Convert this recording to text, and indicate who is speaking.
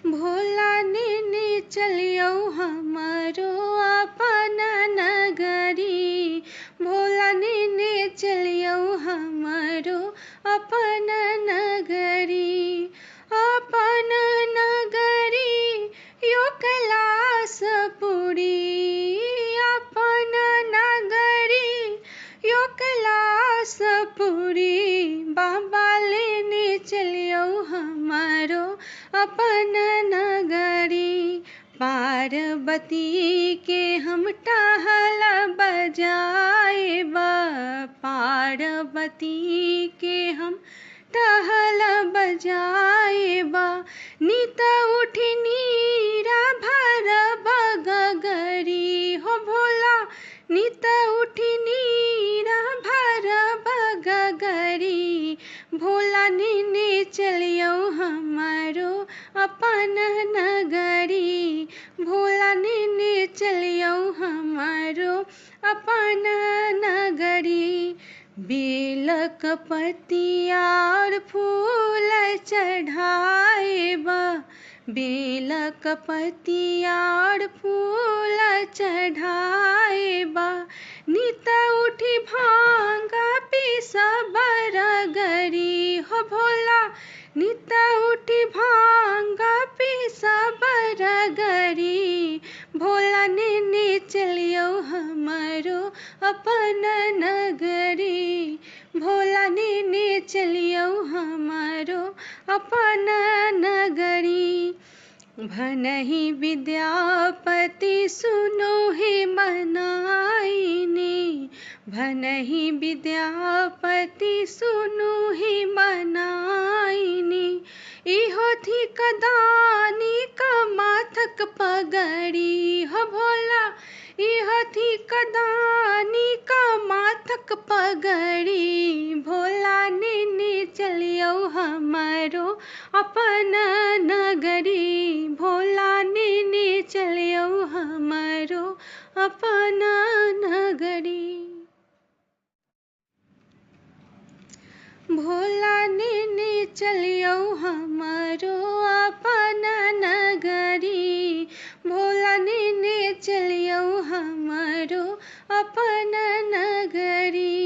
Speaker 1: भोला ने चलियो हमारो अपन नगरी। भोला ने चलियो हमारो अपन नगरी। अपन नगरी यो कैलाश पुरी। अपन नगरी यो कैलाश पुरी। बाबा लेने चलियो हमारो अपन नगरी। पार्वती के हम टहल बजाएब। पार्वती के हम टहल बजाएब। नित उठी नीरा भरब गगरी। हो भोला नित उठी नीरा भरब गगरी। भोला ने चलियो हमारो अपन नगरी। भोला ने चलियो हमारो अपन नगरी। बेलक पतिया और फूल चढ़ाएब। बेलक पतिया और फूल चढ़ाएब। नित उठी भांग पीसब रगरी। हो भोला नित उठी भांग पीसब रगरी। भोला ने चलियो हमारो अपन नगरी। भोला ने चलियो हमारो अपन नगरी। भनहि विद्यापति सुनो हे मनाइनी। भनहि विद्यापति सुनो हे मनाइनी। इहो थी कदानी का माथक पगड़ी। हो भोला इहो थी कदानी का माथक पगड़ी। भोला ने चलियो हमारो अपन नगरी। भोला ने चलियो हमारो अपन नगरी। भोला ने चलियो हमारो अपन नगरी। भोला ने चलियो हमारो अपन नगरी।